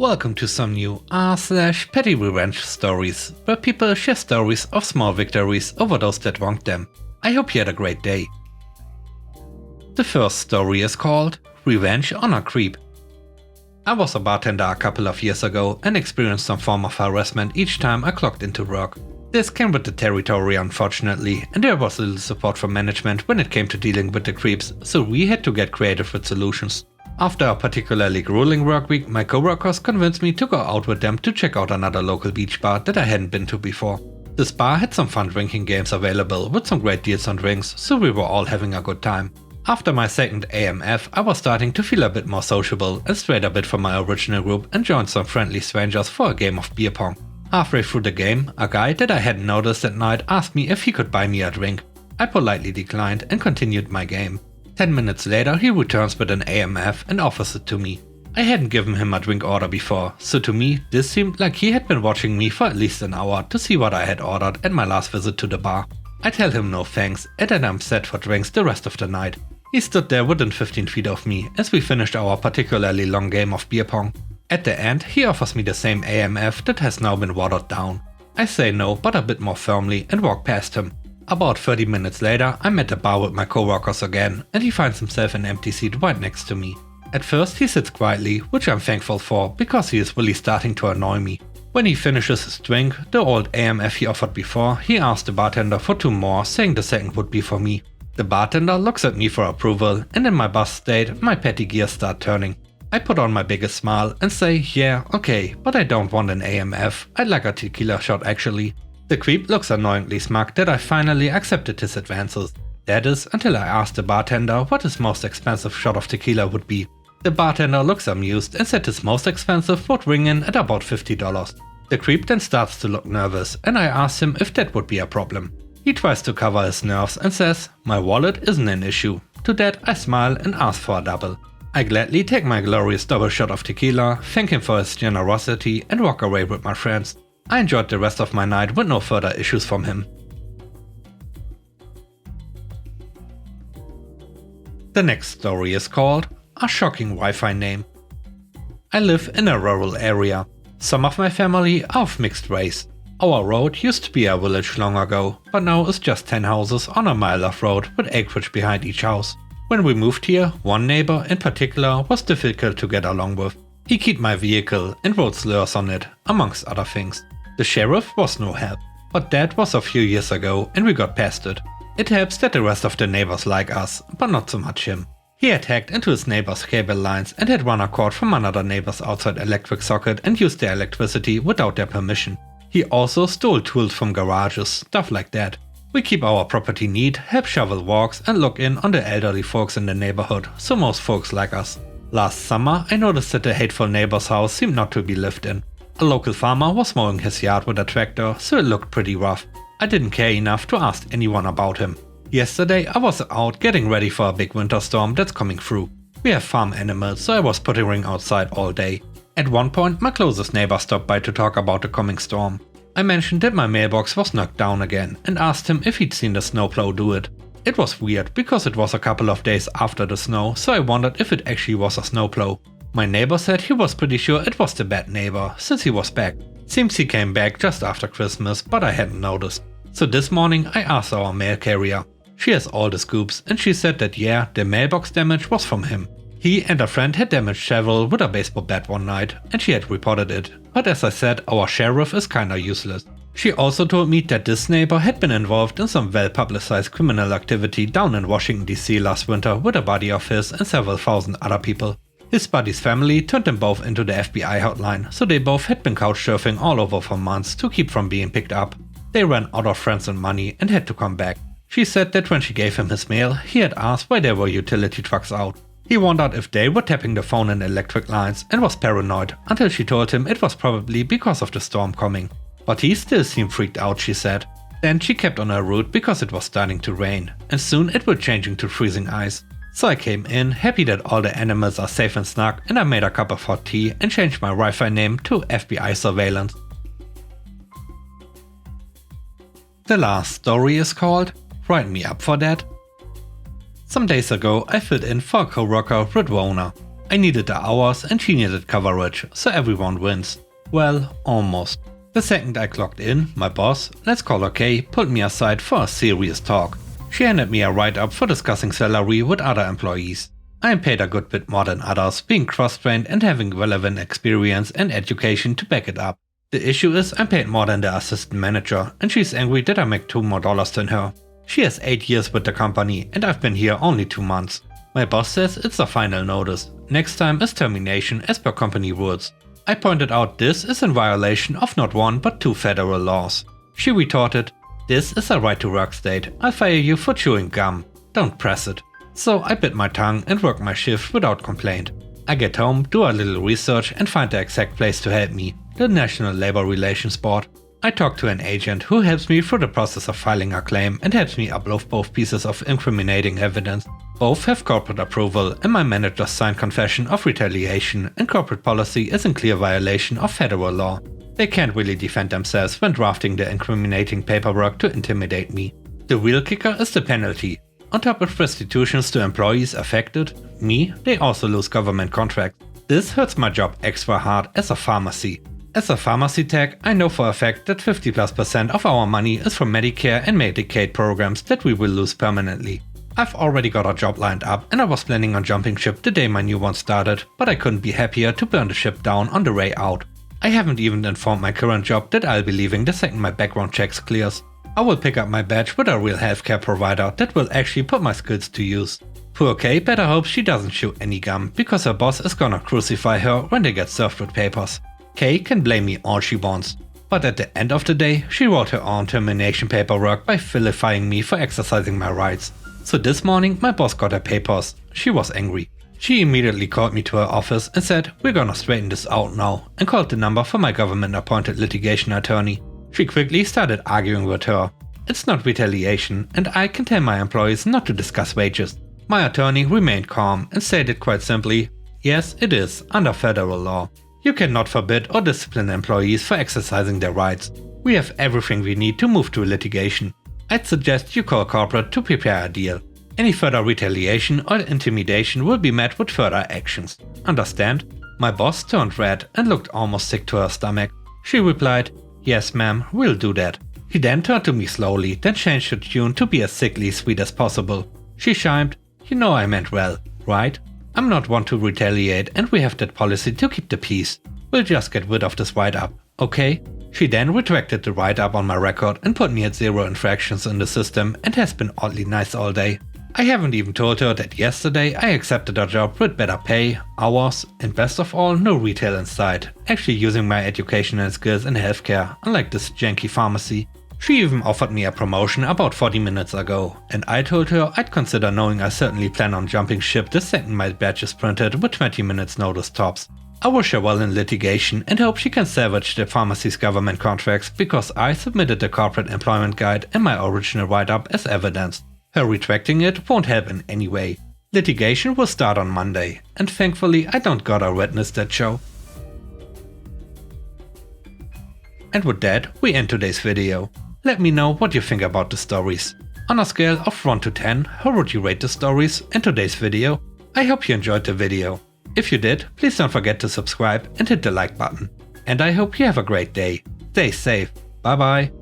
Welcome to some new r/petty revenge stories, where people share stories of small victories over those that wronged them. I hope you had a great day. The first story is called Revenge on a Creep. I was a bartender a couple of years ago and experienced some form of harassment each time I clocked into work. This came with the territory unfortunately, and there was little support from management when it came to dealing with the creeps, so we had to get creative with solutions. After a particularly grueling work week, my coworkers convinced me to go out with them to check out another local beach bar that I hadn't been to before. This bar had some fun drinking games available with some great deals on drinks, so we were all having a good time. After my second AMF, I was starting to feel a bit more sociable and strayed a bit from my original group and joined some friendly strangers for a game of beer pong. Halfway through the game, a guy that I hadn't noticed that night asked me if he could buy me a drink. I politely declined and continued my game. 10 minutes later, he returns with an AMF and offers it to me. I hadn't given him a drink order before, so to me, this seemed like he had been watching me for at least an hour to see what I had ordered at my last visit to the bar. I tell him no thanks and that I'm set for drinks the rest of the night. He stood there within 15 feet of me as we finished our particularly long game of beer pong. At the end, he offers me the same AMF that has now been watered down. I say no, but a bit more firmly, and walk past him. About 30 minutes later, I'm at the bar with my coworkers again, and he finds himself an empty seat right next to me. At first he sits quietly, which I'm thankful for, because he is really starting to annoy me. When he finishes his drink, the old AMF he offered before, he asks the bartender for 2 more, saying the second would be for me. The bartender looks at me for approval, and in my bust state, my petty gears start turning. I put on my biggest smile and say, yeah, okay, but I don't want an AMF, I'd like a tequila shot actually. The creep looks annoyingly smug that I finally accepted his advances. That is, until I asked the bartender what his most expensive shot of tequila would be. The bartender looks amused and said his most expensive would ring in at about $50. The creep then starts to look nervous, and I ask him if that would be a problem. He tries to cover his nerves and says, my wallet isn't an issue. To that I smile and ask for a double. I gladly take my glorious double shot of tequila, thank him for his generosity and walk away with my friends. I enjoyed the rest of my night with no further issues from him. The next story is called A Shocking Wi-Fi Name. I live in a rural area. Some of my family are of mixed race. Our road used to be a village long ago, but now is just 10 houses on a mile of road with acreage behind each house. When we moved here, one neighbor in particular was difficult to get along with. He keyed my vehicle and wrote slurs on it, amongst other things. The sheriff was no help, but that was a few years ago and we got past it. It helps that the rest of the neighbors like us, but not so much him. He had hacked into his neighbor's cable lines and had run a cord from another neighbor's outside electric socket and used their electricity without their permission. He also stole tools from garages, stuff like that. We keep our property neat, help shovel walks and look in on the elderly folks in the neighborhood, so most folks like us. Last summer I noticed that the hateful neighbor's house seemed not to be lived in. A local farmer was mowing his yard with a tractor, so it looked pretty rough. I didn't care enough to ask anyone about him. Yesterday I was out getting ready for a big winter storm that's coming through. We have farm animals, so I was puttering outside all day. At one point my closest neighbor stopped by to talk about the coming storm. I mentioned that my mailbox was knocked down again and asked him if he'd seen the snowplow do it. It was weird because it was a couple of days after the snow, so I wondered if it actually was a snowplow. My neighbor said he was pretty sure it was the bad neighbor, since he was back. Seems he came back just after Christmas, but I hadn't noticed. So this morning I asked our mail carrier. She has all the scoops and she said that yeah, the mailbox damage was from him. He and a friend had damaged several with a baseball bat one night and she had reported it. But as I said, our sheriff is kinda useless. She also told me that this neighbor had been involved in some well-publicized criminal activity down in Washington DC last winter with a buddy of his and several thousand other people. His buddy's family turned them both into the FBI hotline, so they both had been couchsurfing all over for months to keep from being picked up. They ran out of friends and money and had to come back. She said that when she gave him his mail, he had asked why there were utility trucks out. He wondered if they were tapping the phone and electric lines and was paranoid until she told him it was probably because of the storm coming. But he still seemed freaked out, she said. Then she kept on her route because it was starting to rain, and soon it would changing to freezing ice. So I came in, happy that all the animals are safe and snug, and I made a cup of hot tea and changed my Wi-Fi name to FBI Surveillance. The last story is called Write Me Up for That. Some days ago I filled in for a coworker with Rona. I needed the hours and she needed coverage, so everyone wins. Well, almost. The second I clocked in, my boss, let's call her Kay, pulled me aside for a serious talk. She handed me a write-up for discussing salary with other employees. I am paid a good bit more than others, being cross-trained and having relevant experience and education to back it up. The issue is I'm paid more than the assistant manager, and she's angry that I make $2 more than her. She has 8 years with the company and I've been here only 2 months. My boss says it's a final notice. Next time is termination as per company rules. I pointed out this is in violation of not 1 but 2 federal laws. She retorted, "This is a right to work state. I'll fire you for chewing gum. Don't press it." So I bit my tongue and worked my shift without complaint. I get home, do a little research and find the exact place to help me, the National Labor Relations Board. I talk to an agent who helps me through the process of filing a claim and helps me upload both pieces of incriminating evidence. Both have corporate approval and my manager signed confession of retaliation, and corporate policy is in clear violation of federal law. They can't really defend themselves when drafting the incriminating paperwork to intimidate me. The real kicker is the penalty. On top of restitutions to employees affected, me, they also lose government contracts. This hurts my job extra hard as a pharmacy. As a pharmacy tech, I know for a fact that 50+% of our money is from Medicare and Medicaid programs that we will lose permanently. I've already got a job lined up and I was planning on jumping ship the day my new one started, but I couldn't be happier to burn the ship down on the way out. I haven't even informed my current job that I'll be leaving the second my background checks clears. I will pick up my badge with a real healthcare provider that will actually put my skills to use. Poor Kay better hope she doesn't chew any gum, because her boss is gonna crucify her when they get served with papers. Kay can blame me all she wants, but at the end of the day, she wrote her own termination paperwork by vilifying me for exercising my rights. So this morning my boss got her papers. She was angry. She immediately called me to her office and said, "We're gonna straighten this out now," and called the number for my government appointed litigation attorney. She quickly started arguing with her. It's not retaliation, and I can tell my employees not to discuss wages. My attorney remained calm and stated quite simply, "Yes, it is, under federal law. You cannot forbid or discipline employees for exercising their rights. We have everything we need to move to litigation. I'd suggest you call corporate to prepare a deal. Any further retaliation or intimidation will be met with further actions. Understand?" My boss turned red and looked almost sick to her stomach. She replied, "Yes ma'am, we'll do that." He then turned to me slowly, then changed her tune to be as sickly sweet as possible. She chimed, "You know I meant well, right? I'm not one to retaliate and we have that policy to keep the peace. We'll just get rid of this write-up, okay?" She then retracted the write-up on my record and put me at 0 infractions in the system and has been oddly nice all day. I haven't even told her that yesterday I accepted a job with better pay, hours, and best of all, no retail in sight, actually using my education and skills in healthcare, unlike this janky pharmacy. She even offered me a promotion about 40 minutes ago, and I told her I'd consider, knowing I certainly plan on jumping ship the second my badge is printed with 20 minutes notice tops. I wish her well in litigation and hope she can salvage the pharmacy's government contracts, because I submitted the corporate employment guide and my original write-up as evidence. Her retracting it won't help in any way. Litigation will start on Monday, and thankfully I don't gotta witness that show. And with that, we end today's video. Let me know what you think about the stories. On a scale of 1 to 10, how would you rate the stories and today's video? I hope you enjoyed the video. If you did, please don't forget to subscribe and hit the like button. And I hope you have a great day. Stay safe. Bye bye.